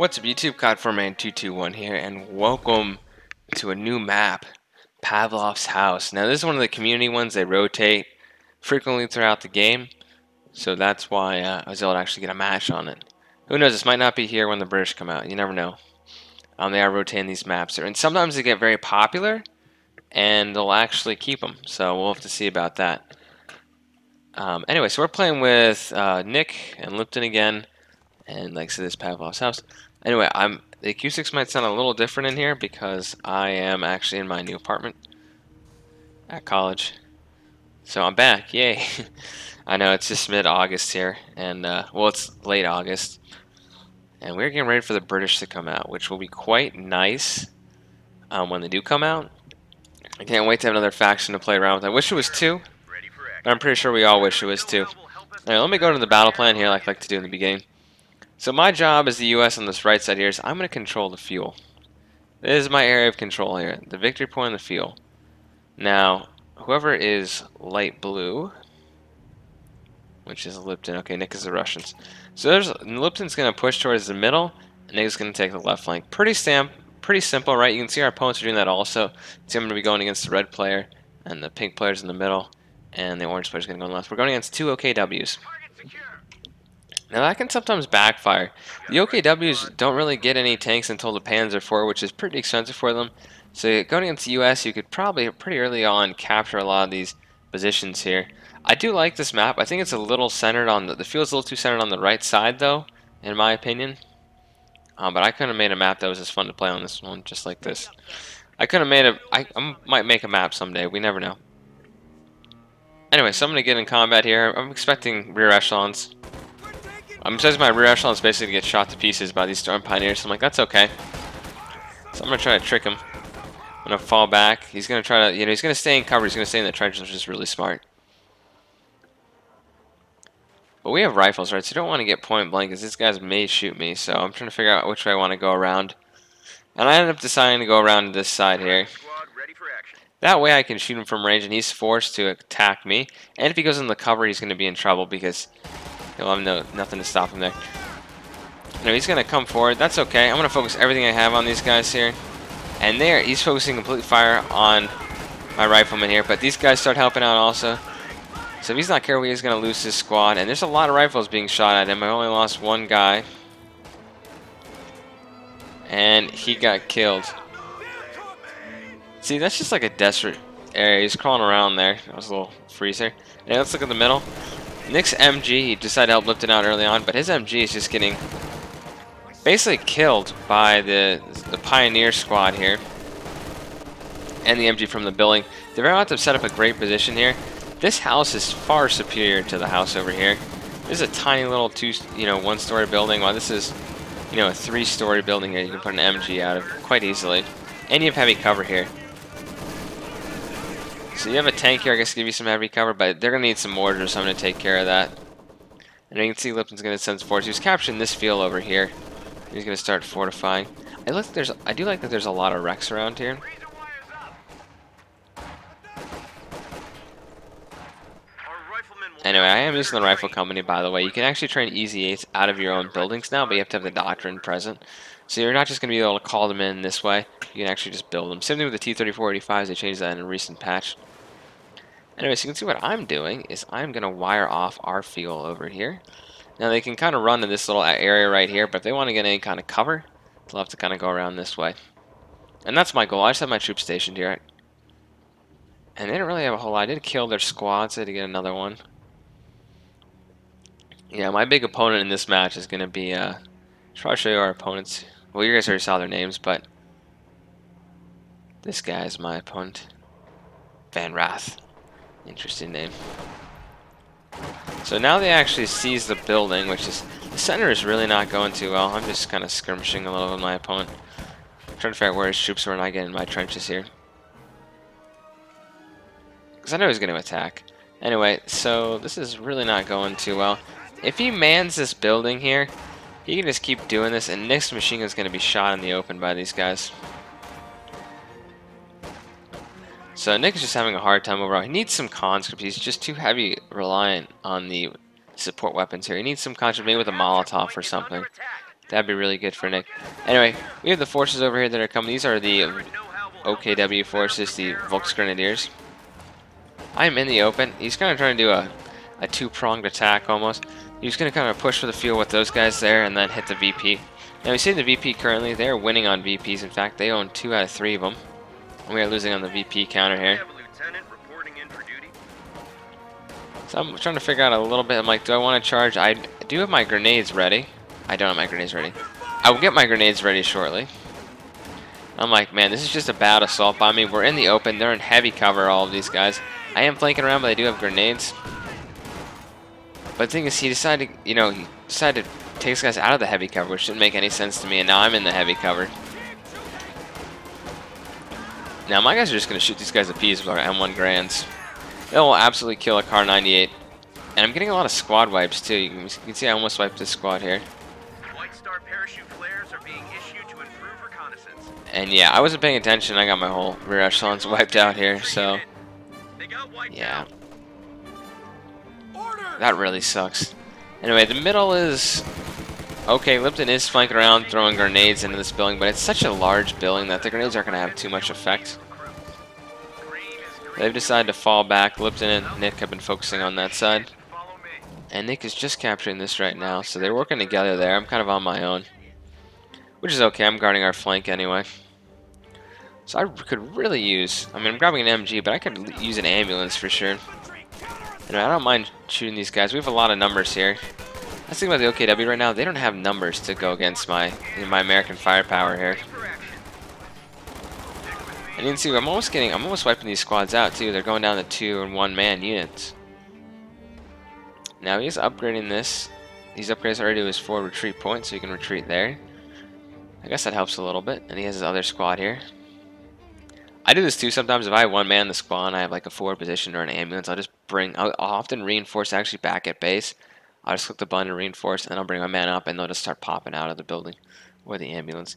What's up YouTube, COD4Man221 here, and welcome to a new map, Pavlov's House. Now this is one of the community ones. They rotate frequently throughout the game, so that's why I was able to actually get a match on it. Who knows, this might not be here when the British come out, you never know. They are rotating these maps, and sometimes they get very popular, and they'll actually keep them, so we'll have to see about that. Anyway, so we're playing with Nick and Lipton again, and like I said, this Pavlov's House. Anyway, the acoustics might sound a little different in here because I am actually in my new apartment at college. So I'm back, yay! I know it's just mid-August here, and well, it's late August, and we're getting ready for the British to come out, which will be quite nice when they do come out. I can't wait to have another faction to play around with. I wish it was two, but I'm pretty sure we all wish it was two. Alright, let me go to the battle plan here like I like to do in the beginning. So my job as the U.S. on this right side here is I'm going to control the fuel. This is my area of control here, the victory point and the fuel. Now, whoever is light blue, which is Lipton, okay, Nick is the Russians. So Lipton's going to push towards the middle, and Nick is going to take the left flank. Pretty simple, right? You can see our opponents are doing that also. See, I'm going to be going against the red player, and the pink player's in the middle, and the orange player's going to go on the left. We're going against two OKWs. Now that can sometimes backfire. The OKWs don't really get any tanks until the Panzer IV, which is pretty expensive for them. So going against the US, you could probably pretty early on capture a lot of these positions here. I do like this map. I think it's a little centered on the field's a little too centered on the right side though, in my opinion. But I could have made a map that was as fun to play on this one, just like this. I could have made I might make a map someday. We never know. Anyway, so I'm gonna get in combat here. I'm expecting rear echelons. I'm just my rear echelon is basically to get shot to pieces by these storm pioneers. So I'm like, that's okay. So I'm gonna try to trick him. I'm gonna fall back. He's gonna try to, he's gonna stay in cover. He's gonna stay in the trenches, which is really smart. But we have rifles, right? So you don't want to get point blank, because these guys may shoot me. So I'm trying to figure out which way I want to go around. And I ended up deciding to go around this side here. That way I can shoot him from range, and he's forced to attack me. And if he goes in the cover, he's gonna be in trouble because he'll have nothing to stop him there. No, he's going to come forward. That's okay. I'm going to focus everything I have on these guys here. And there, he's focusing complete fire on my rifleman here. But these guys start helping out also. So if he's not careful, he's going to lose his squad. And there's a lot of rifles being shot at him. I only lost one guy. And he got killed. See, that's just like a desperate area. He's crawling around there. That was a little freezer. Yeah, let's look at the middle. Nick's MG, he decided to help Lipton out early on, but his MG is just getting basically killed by the Pioneer squad here. And the MG from the building. They're about to set up a great position here. This house is far superior to the house over here. This is a tiny little one-story building, while this is, a three-story building here. You can put an MG out of quite easily. And you have heavy cover here. So you have a tank here, I guess, give you some heavy cover, but they're going to need some mortars, so I'm going to take care of that. And you can see Lipton's going to send force. He's capturing this field over here. He's going to start fortifying. I do like that there's a lot of wrecks around here. Anyway, I am using the rifle company, by the way. You can actually train Easy 8s out of your own buildings now, but you have to have the doctrine present. So you're not just going to be able to call them in this way. You can actually just build them. Same thing with the T-3485s. They changed that in a recent patch. Anyway, so you can see what I'm doing is I'm going to wire off our fuel over here. Now they can kind of run to this little area right here, but if they want to get any kind of cover, they'll have to kind of go around this way. And that's my goal. I just have my troops stationed here. And they didn't really have a whole lot. I did kill their squad, so I had to get another one. Yeah, my big opponent in this match is going to be, I'll probably show you our opponents. Well, you guys already saw their names, but this guy is my opponent. Van Rath. Interesting name. So now they actually seize the building, which is, the center is really not going too well. I'm just kind of skirmishing a little with my opponent. I'm trying to figure out where his troops are when I get in my trenches here. Because I know he's going to attack. Anyway, so this is really not going too well. If he mans this building here, he can just keep doing this, and Nick's machine gun is going to be shot in the open by these guys. So Nick is just having a hard time overall. He needs some conscripts. He's just too heavy reliant on the support weapons here. He needs some conscripts, maybe with a Molotov or something. That'd be really good for Nick. Anyway, we have the forces over here that are coming. These are the OKW forces, the Volksgrenadiers. I'm in the open. He's kind of trying to do a two-pronged attack almost. He's going to kind of push for the field with those guys there and then hit the VP. Now we see the VP currently, they're winning on VPs. In fact, they own 2 out of 3 of them. And we are losing on the VP counter here. So I'm trying to figure out a little bit. I'm like, do I want to charge? I do have my grenades ready. I don't have my grenades ready. I will get my grenades ready shortly. I'm like, man, this is just a bad assault by me. We're in the open. They're in heavy cover, all of these guys. I am flanking around, but I do have grenades. But the thing is, he decided to take this guys out of the heavy cover, which didn't make any sense to me, and now I'm in the heavy cover. Now my guys are just going to shoot these guys to pieces with our M1 Grands. It will absolutely kill a Car 98. And I'm getting a lot of squad wipes too. You can see I almost wiped this squad here. White Star parachute flares are being issued to improve reconnaissance. And yeah, I wasn't paying attention. I got my whole rear echelons wiped out here, so yeah. That really sucks. Anyway, the middle is okay. Lipton is flanking around, throwing grenades into this building, but it's such a large building that the grenades aren't going to have too much effect. They've decided to fall back. Lipton and Nick have been focusing on that side. And Nick is just capturing this right now, so they're working together there. I'm kind of on my own, which is okay. I'm guarding our flank anyway. So I could really use, I mean, I'm grabbing an MG, but I could use an ambulance for sure. And I don't mind shooting these guys. We have a lot of numbers here. Let's think about the OKW right now. They don't have numbers to go against my American firepower here. And you can see I'm almost wiping these squads out too. They're going down to 2 and 1 man units. Now he's upgrading this. These upgrades already to his forward retreat point, so he can retreat there. I guess that helps a little bit. And he has his other squad here. I do this too sometimes. If I have 1 man in the squad and I have like a forward position or an ambulance, I'll often reinforce actually back at base. I'll just click the button to reinforce, and I'll bring my man up, and they'll just start popping out of the building or the ambulance.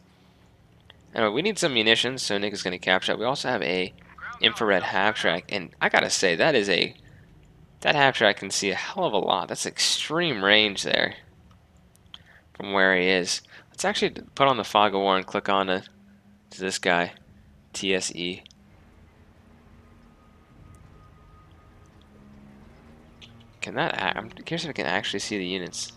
Anyway, we need some munitions, so Nick is going to capture that. We also have a infrared half-track, and I gotta say, that half-track can see a hell of a lot. That's extreme range there from where he is. Let's actually put on the fog of war and click on to this guy, TSE. I'm curious if I can actually see the units.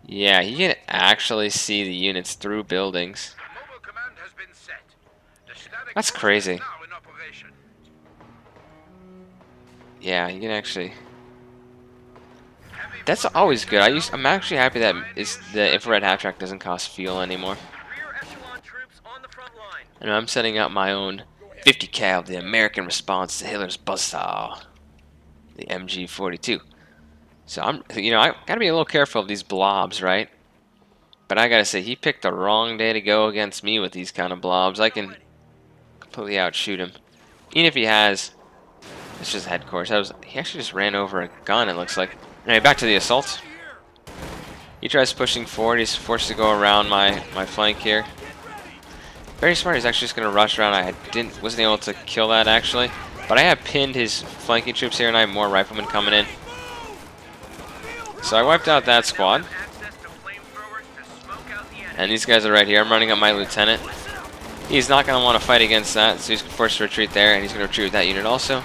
Yeah, you can actually see the units through buildings. That's crazy. Yeah, you can actually. That's always good. I'm actually happy that the infrared half-track doesn't cost fuel anymore. And I'm setting up my own 50 cal, the American response to Hitler's buzzsaw, the MG42. So I gotta be a little careful of these blobs, right? But I gotta say, he picked the wrong day to go against me with these kind of blobs. I can completely outshoot him, even if he has. It's just head course. He actually just ran over a gun, it looks like. Anyway, back to the assault. He tries pushing forward. He's forced to go around my flank here. Very smart. He's actually just going to rush around. I wasn't able to kill that actually, but I have pinned his flanking troops here, and I have more riflemen coming in. So I wiped out that squad. And these guys are right here. I'm running up my lieutenant. He's not going to want to fight against that, so he's forced to retreat there, and he's going to retreat with that unit also.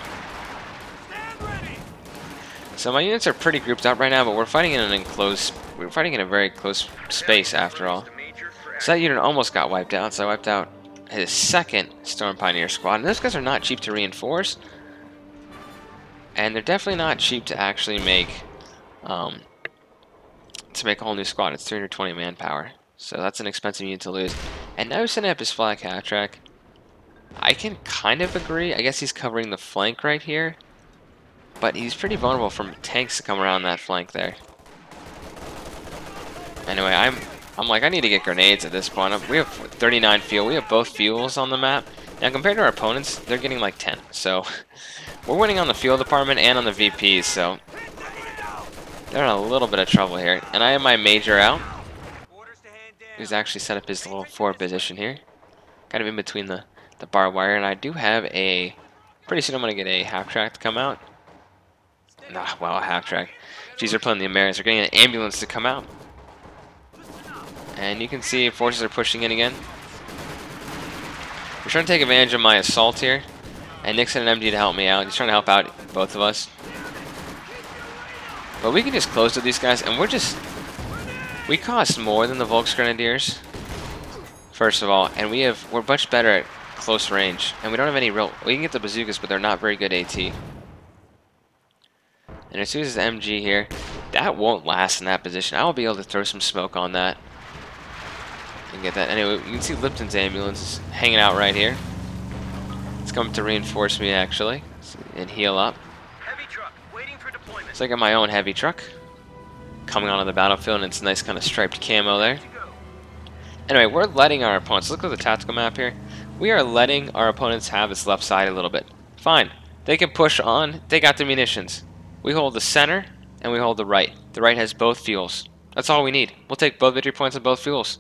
So my units are pretty grouped up right now, but we're fighting in a very close space after all. So that unit almost got wiped out, so I wiped out his second Storm Pioneer squad. And those guys are not cheap to reinforce, and they're definitely not cheap to actually make a whole new squad. It's 320 manpower, so that's an expensive unit to lose. And now he's setting up his flag half-track. I can kind of agree. I guess he's covering the flank right here, but he's pretty vulnerable from tanks to come around that flank there. Anyway, I'm like, I need to get grenades at this point. We have 39 fuel. We have both fuels on the map. Now, compared to our opponents, they're getting like 10. So, we're winning on the fuel department and on the VPs, so they're in a little bit of trouble here. And I have my major out. He's actually set up his little forward position here. Kind of in between the barbed wire. And I do have pretty soon I'm going to get a half-track to come out. Well, a half-track. Geez, they're playing the Americans. They're getting an ambulance to come out. And you can see forces are pushing in again. We're trying to take advantage of my assault here. And Nick's an MD to help me out. He's trying to help out both of us. But we can just close to these guys, and we cost more than the Volksgrenadiers, first of all, and we're much better at close range, and we don't have any real. We can get the bazookas, but they're not very good AT. And as soon as the MG here, that won't last in that position. I will be able to throw some smoke on that and get that. Anyway, you can see Lipton's ambulance is hanging out right here. It's coming to reinforce me actually and heal up. So I got my own heavy truck coming onto the battlefield, and it's a nice kind of striped camo there. Anyway, we're letting our opponents, look at the tactical map here, we are letting our opponents have this left side a little bit. Fine, they can push on, they got the munitions. We hold the center, and we hold the right. The right has both fuels. That's all we need. We'll take both victory points on both fuels.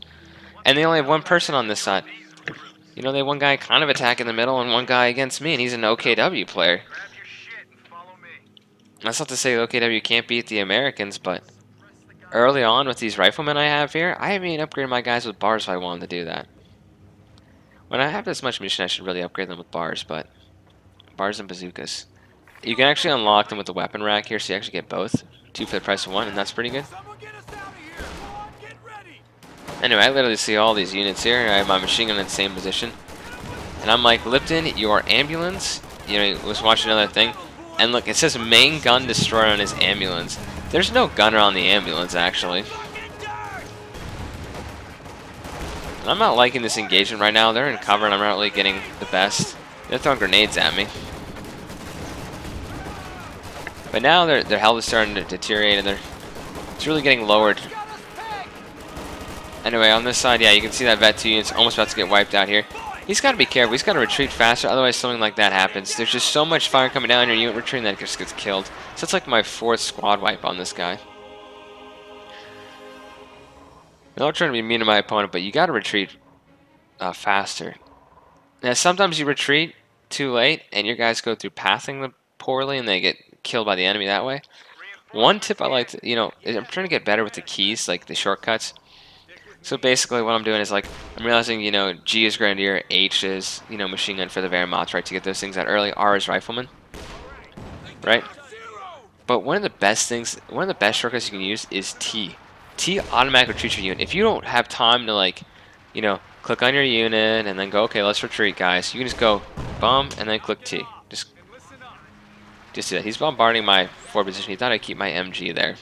And they only have one person on this side. You know, they have one guy kind of attacking the middle, and one guy against me, and he's an OKW player. That's not to say the OKW can't beat the Americans, but early on with these riflemen I have here, I haven't even upgraded my guys with bars if I wanted to do that. When I have this much munition, I should really upgrade them with bars, but bars and bazookas. You can actually unlock them with the weapon rack here, so you actually get both. 2 for the price of 1, and that's pretty good. Anyway, I literally see all these units here, and I have my machine gun in the same position. And I'm like, Lipton, your ambulance, you know, he was watching another thing. And look, it says main gun destroyer on his ambulance. There's no gunner on the ambulance, actually. And I'm not liking this engagement right now. They're in cover, and I'm not really getting the best. They're throwing grenades at me. But now their health is starting to deteriorate, and it's really getting lowered. Anyway, on this side, yeah, you can see that Vet 2 unit's almost about to get wiped out here. He's got to be careful. He's got to retreat faster, otherwise something like that happens. There's just so much fire coming down on your unit retreating that it just gets killed. So it's like my 4th squad wipe on this guy. I'm not trying to be mean to my opponent, but you got to retreat faster. Now, sometimes you retreat too late, and your guys go through pathing them poorly, and they get killed by the enemy that way. One tip I like to, you know, I'm trying to get better with the keys, like the shortcuts. So basically what I'm doing is like, I'm realizing, you know, G is Grenadier, H is, you know, machine gun for the Wehrmacht, right, to get those things out early, R is Rifleman, right? But one of the best shortcuts you can use is T. T automatic retreats your unit. If you don't have time to, like, you know, click on your unit and then go, okay, let's retreat, guys, you can just go, bum, and then click T. Just do that. He's bombarding my forward position. He thought I'd keep my MG there.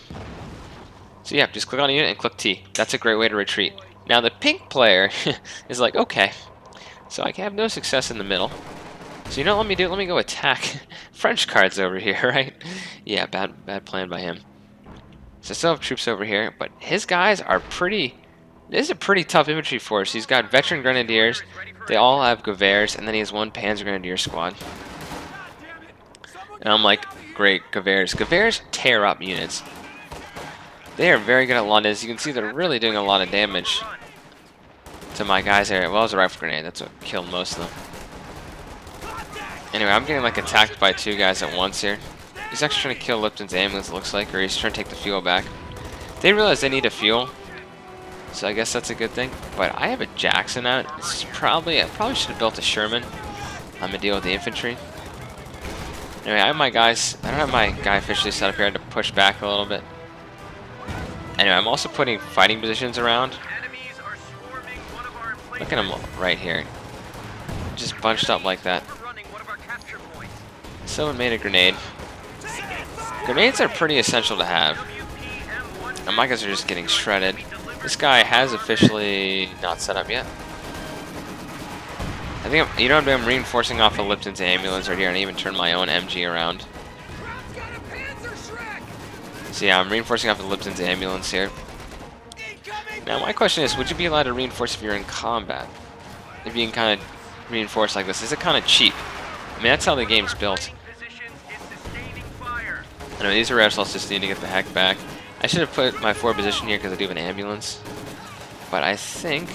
So yeah, just click on a unit and click T. That's a great way to retreat. Now the pink player is like, okay, so I can have no success in the middle. So you know what let me do? Let me go attack French cards over here, right? Yeah, bad plan by him. So I still have troops over here, but his guys are pretty... This is a pretty tough infantry force. He's got veteran grenadiers. They all have Gewehrs, and then he has 1 Panzer Grenadier squad. And I'm like, great, Gewehrs. Gewehrs tear up units. They are very good at London. As you can see, they're really doing a lot of damage to my guys here. Well, it was a rifle grenade. That's what killed most of them. Anyway, I'm getting like attacked by 2 guys at once here. He's actually trying to kill Lipton's ambulance, it looks like, or he's trying to take the fuel back. They realize they need a fuel, so I guess that's a good thing. But I have a Jackson out. I probably should have built a Sherman. I'm gonna deal with the infantry. Anyway, I have my guys. I don't have my guy officially set up here. I had to push back a little bit. Anyway, I'm also putting fighting positions around. Look at them right here. Just bunched up like that. Someone made a grenade. Grenades are pretty essential to have. And my guys are just getting shredded. This guy has officially not set up yet. I think you know what I'm doing? I'm reinforcing off of Lipton's ambulance right here, and I even turned my own MG around. So yeah, I'm reinforcing off of Lipton's ambulance here. Now my question is, would you be allowed to reinforce if you're in combat? If you can kind of reinforce like this, is it kind of cheap? I mean, that's how the game's built. Anyway, these are Reptiles just need to get the heck back. I should have put my forward position here because I do have an ambulance. But I think...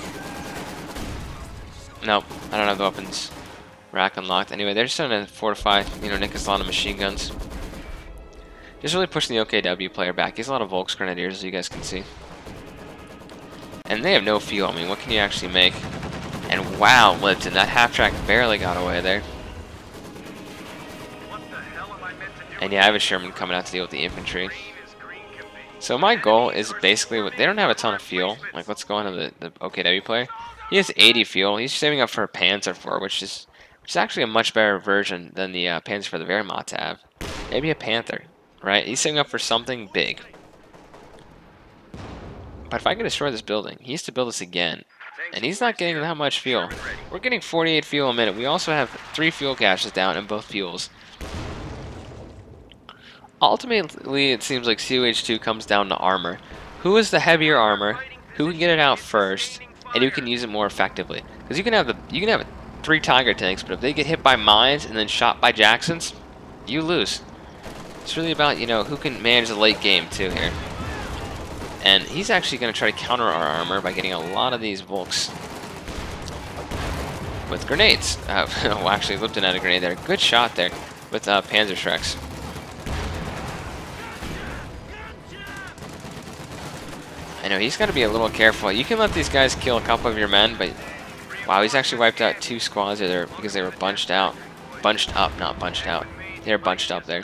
Nope, I don't have the weapons rack unlocked. Anyway, they're just trying to fortify, you know, Nick has a lot of machine guns. Just really pushing the OKW player back. He has a lot of Volksgrenadiers, as you guys can see. And they have no fuel. I mean, what can you actually make? And wow, Lipton, that half-track barely got away there. And yeah, I have a Sherman coming out to deal with the infantry. So my goal is basically, they don't have a ton of fuel. Like, let's go on to the OKW player. He has 80 fuel. He's saving up for a Panzer IV, which is actually a much better version than the Panzer for the Wehrmacht have. Maybe a Panther, right? He's saving up for something big. But if I can destroy this building, he has to build this again. And he's not getting that much fuel. We're getting 48 fuel a minute. We also have 3 fuel caches down in both fuels. Ultimately, it seems like COH2 comes down to armor. Who is the heavier armor? Who can get it out first? And who can use it more effectively? Because you can have 3 Tiger tanks, but if they get hit by mines and then shot by Jacksons, you lose. It's really about, you know, who can manage the late game too here. And he's actually going to try to counter our armor by getting a lot of these Volks with grenades. Well, actually, Lipton had a grenade there. Good shot there with Panzer Shreks. I know he's got to be a little careful. You can let these guys kill a couple of your men, but wow, he's actually wiped out 2 squads there because they were bunched out. Bunched up, not bunched out. They're bunched up there.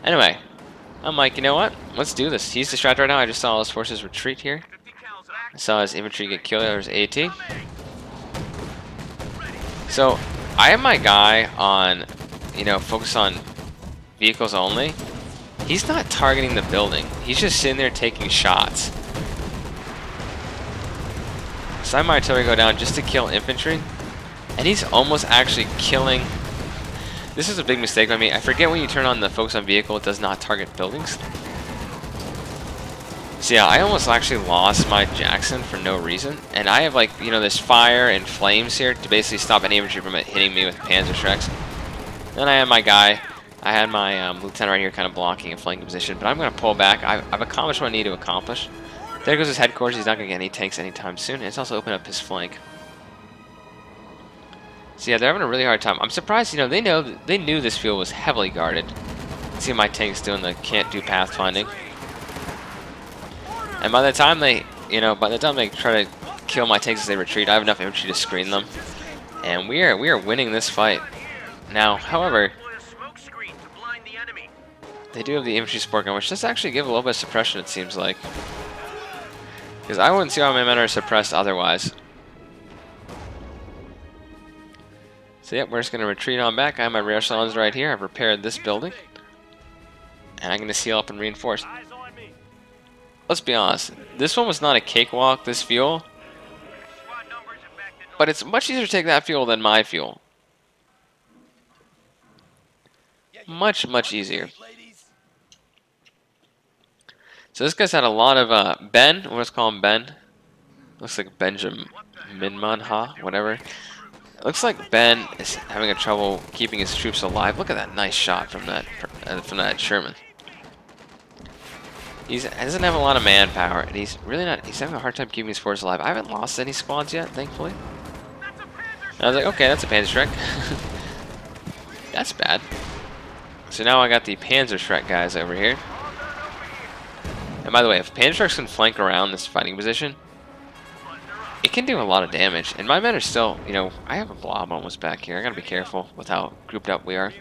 Anyway, I'm like, you know what? Let's do this. He's distracted right now. I just saw all his forces retreat here. I saw his infantry get killed. There's AT. So I have my guy on, you know, focus on vehicles only. He's not targeting the building. He's just sitting there taking shots. So I might artillery go down just to kill infantry. And he's almost actually killing. This is a big mistake by me. I forget when you turn on the focus on vehicle, it does not target buildings. So yeah, I almost actually lost my Jackson for no reason. And I have, like, you know, this fire and flames here to basically stop any infantry from hitting me with Panzer Shreks. Then I have my guy. I had my lieutenant right here kind of blocking a flanking position, but I'm going to pull back. I've accomplished what I need to accomplish. There goes his headquarters. He's not going to get any tanks anytime soon. And it's also opened up his flank. So yeah, they're having a really hard time. I'm surprised, you know, they knew this field was heavily guarded. See my tanks doing the can't do pathfinding. And by the time they try to kill my tanks as they retreat, I have enough infantry to screen them. And we are winning this fight. Now, however, they do have the infantry support gun, which does actually give a little bit of suppression, it seems like. Because I wouldn't see how my men are suppressed otherwise. So yep, we're just going to retreat on back. I have my rear echelons right here. I've repaired this building. And I'm going to seal up and reinforce. Let's be honest. This one was not a cakewalk, this fuel. But it's much easier to take that fuel than my fuel. Much, much easier. So this guy's had a lot of Ben. Let's call him Ben. Looks like Benjamin Minman, whatever. It looks like Ben is having a trouble keeping his troops alive. Look at that nice shot from that Sherman. He doesn't have a lot of manpower, and he's having a hard time keeping his force alive. I haven't lost any squads yet, thankfully. And I was like, okay, that's a Panzer Shrek. That's bad. So now I got the Panzer Shrek guys over here. And by the way, if Panzer Shreks can flank around this fighting position, it can do a lot of damage. And my men are still, you know, I have a blob almost back here. I gotta be careful with how grouped up we are.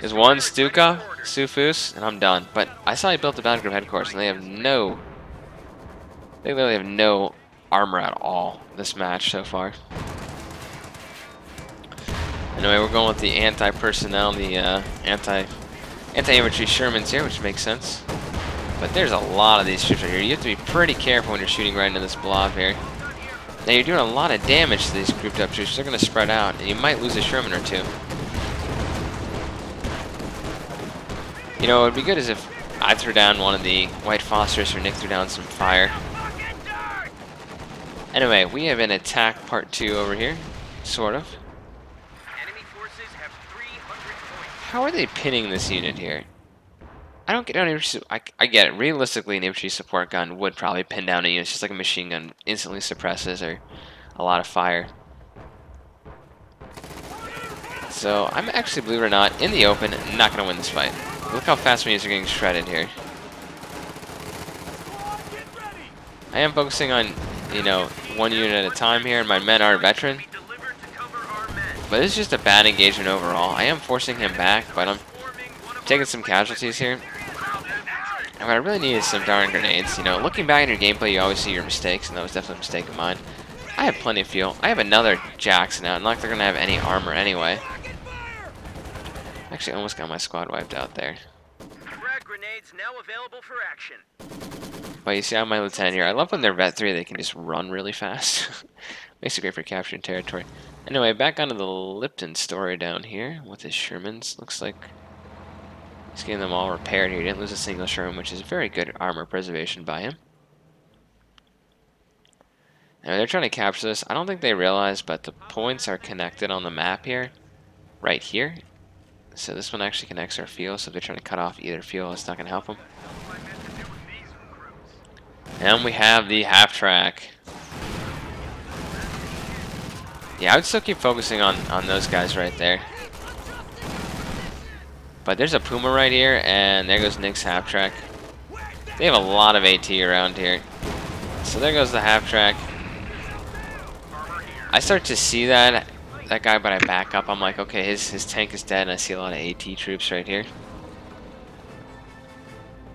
There's one Stuka, Sufus, and I'm done. But I saw he built the battle group headquarters, and they literally have no armor at all this match so far. Anyway, we're going with the anti-personnel, the anti-infantry Shermans here, which makes sense. But there's a lot of these troops right here. You have to be pretty careful when you're shooting right into this blob here. Now you're doing a lot of damage to these grouped up troops. They're going to spread out, and you might lose a Sherman or two. You know, what would be good is if I threw down one of the White Fosters or Nick threw down some fire. Anyway, we have an attack part 2 over here, sort of. How are they pinning this unit here? I don't get it. I get it. Realistically, an infantry support gun would probably pin down a unit. It's just like a machine gun instantly suppresses or a lot of fire. So I'm actually, believe it or not, in the open, not going to win this fight. Look how fast my units are getting shredded here. I am focusing on, you know, one unit at a time here, and my men are veteran. But this is just a bad engagement overall. I am forcing him back, but I'm taking some casualties here. And what I really need is some darn grenades. You know, looking back at your gameplay, you always see your mistakes, and that was definitely a mistake of mine. I have plenty of fuel. I have another Jackson out. Not like they're going to have any armor anyway. Actually, almost got my squad wiped out there. Frag grenades now available for action. But you see, I'm my lieutenant here. I love when they're Vet 3, they can just run really fast. Makes it great for capturing territory. Anyway, back onto the Lipton story down here with his Shermans. Looks like he's getting them all repaired here. He didn't lose a single Sherman, which is very good armor preservation by him. Now, they're trying to capture this. I don't think they realize, but the points are connected on the map here, right here. So this one actually connects our field, so if they're trying to cut off either field, it's not going to help them. And we have the half track. Yeah, I would still keep focusing on those guys right there. But there's a Puma right here, and there goes Nick's half track. They have a lot of AT around here. So there goes the half track. I start to see that guy, but I back up. I'm like, okay, his tank is dead, and I see a lot of AT troops right here.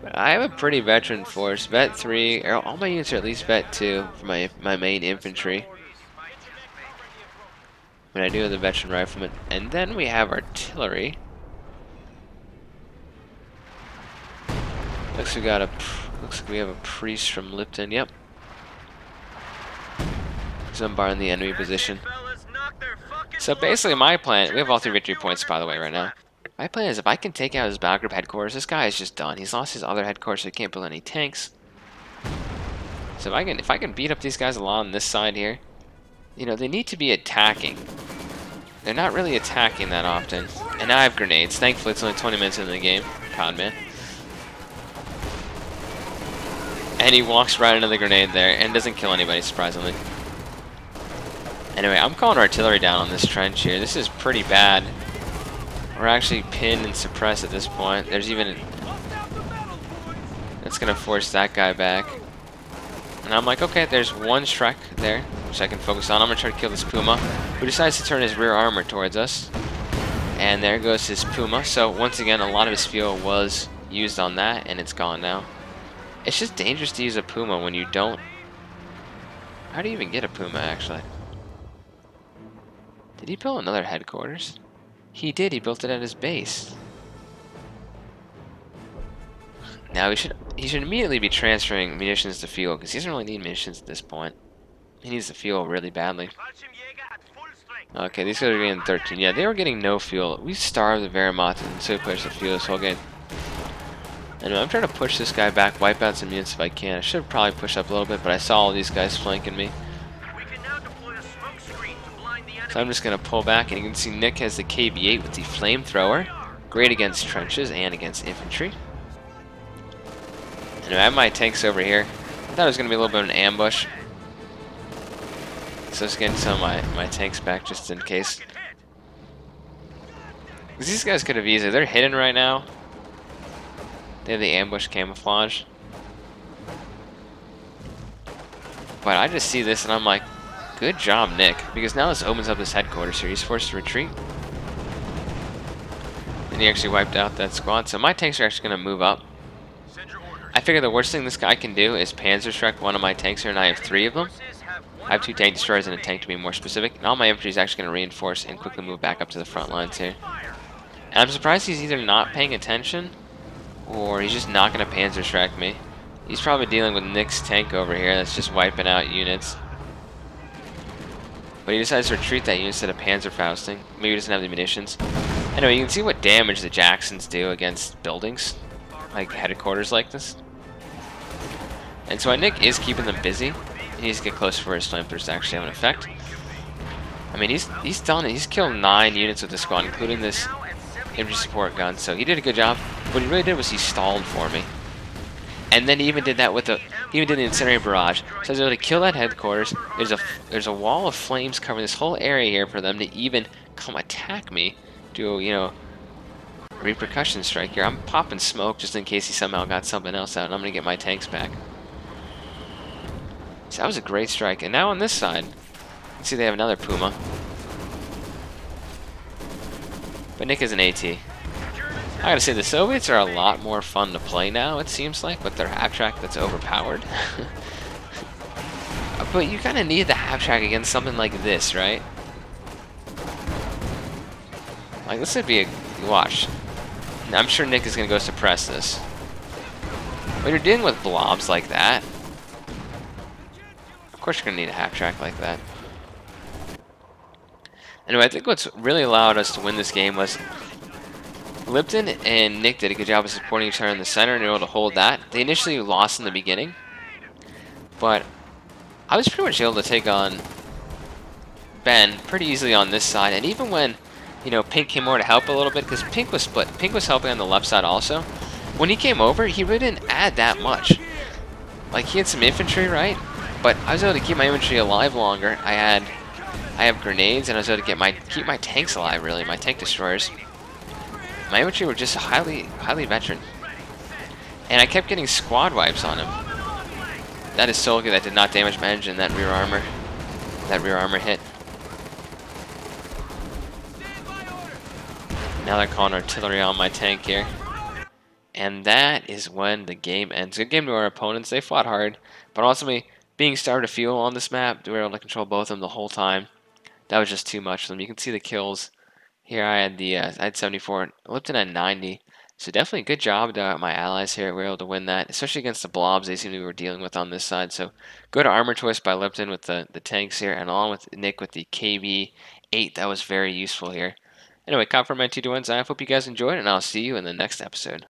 But I have a pretty veteran force. Vet 3, all my units are at least Vet 2 for my main infantry. But I do have the veteran rifleman. And then we have artillery. Looks like we have a priest from Lipton. Yep. Zumbar in the enemy position. So basically my plan, we have all 3 victory points by the way right now. My plan is if I can take out his battle group headquarters, this guy is just done. He's lost his other headquarters, so he can't build any tanks. So if I can beat up these guys along this side here, you know, they need to be attacking. They're not really attacking that often. And now I have grenades. Thankfully it's only 20 minutes into the game. Proud man. And he walks right into the grenade there and doesn't kill anybody, surprisingly. Anyway, I'm calling artillery down on this trench here. This is pretty bad. We're actually pinned and suppressed at this point. There's even... That's going to force that guy back. And I'm like, okay, there's one Shrek there, which I can focus on. I'm going to try to kill this Puma, who decides to turn his rear armor towards us. And there goes his Puma. So, once again, a lot of his fuel was used on that, and it's gone now. It's just dangerous to use a Puma when you don't... How do you even get a Puma, actually? Did he build another headquarters? He did. He built it at his base. Now he should immediately be transferring munitions to fuel because he doesn't really need munitions at this point. He needs the fuel really badly. Okay, these guys are getting 13. Yeah, they were getting no fuel. We starved the Wehrmacht and so pushed the fuel this whole game. Anyway, I'm trying to push this guy back, wipe out some units if I can. I should have probably pushed up a little bit, but I saw all these guys flanking me. So I'm just going to pull back, and you can see Nick has the KB-8 with the flamethrower. Great against trenches and against infantry. And I have my tanks over here. I thought it was going to be a little bit of an ambush. So let's get some of my tanks back just in case. Because these guys could have easily... They're hidden right now. They have the ambush camouflage. But I just see this, and I'm like... Good job, Nick, because now this opens up his headquarters here. He's forced to retreat. And he actually wiped out that squad. So my tanks are actually going to move up. I figure the worst thing this guy can do is Panzerschreck one of my tanks here, and I have 3 of them. I have 2 tank destroyers and a tank to be more specific. And all my infantry is actually going to reinforce and quickly move back up to the front lines here. And I'm surprised he's either not paying attention, or he's just not going to Panzerschreck me. He's probably dealing with Nick's tank over here that's just wiping out units. But he decides to retreat that unit instead of Panzerfausting. Maybe he doesn't have the munitions. Anyway, you can see what damage the Jacksons do against buildings, like headquarters like this. And so Nick is keeping them busy. He needs to get closer for his flamethrowers to actually have an effect. I mean, he's done it. He's killed 9 units with this squad, including this infantry support gun. So he did a good job. What he really did was he stalled for me. And then he even did that with the... He even did the incendiary barrage. So I was able to kill that headquarters. There's a wall of flames covering this whole area here for them to even come attack me. Do, you know, repercussion strike here. I'm popping smoke just in case he somehow got something else out, and I'm going to get my tanks back. So that was a great strike. And now on this side, see they have another Puma. But Nick is an AT. I gotta say, the Soviets are a lot more fun to play now, it seems like, with their half-track that's overpowered. But you kind of need the half-track against something like this, right? Like, this would be a... Watch. I'm sure Nick is gonna go suppress this. When you're dealing with blobs like that, of course you're gonna need a half-track like that. Anyway, I think what's really allowed us to win this game was Lipton and Nick did a good job of supporting each other in the center and able to hold that. They initially lost in the beginning, but I was pretty much able to take on Ben pretty easily on this side. And even when, you know, Pink came over to help a little bit, because Pink was split. Pink was helping on the left side also. When he came over, he really didn't add that much. Like, he had some infantry, right? But I was able to keep my infantry alive longer. I have grenades, and I was able to keep my tanks alive, really, my tank destroyers. My infantry were just highly veteran. And I kept getting squad wipes on him. That is so good. That did not damage my engine, that rear armor. That rear armor hit. Now they're calling artillery on my tank here. And that is when the game ends. Good game to our opponents. They fought hard. But ultimately, being starved of fuel on this map, we were able to control both of them the whole time. That was just too much for them. You can see the kills. Here I had 74. Lipton had 90. So definitely a good job to my allies here. We were able to win that, especially against the blobs they seem to be dealing with on this side. So good armor twist by Lipton with the tanks here, and along with Nick with the KV-8. That was very useful here. Anyway, Confirm 221. I hope you guys enjoyed, and I'll see you in the next episode.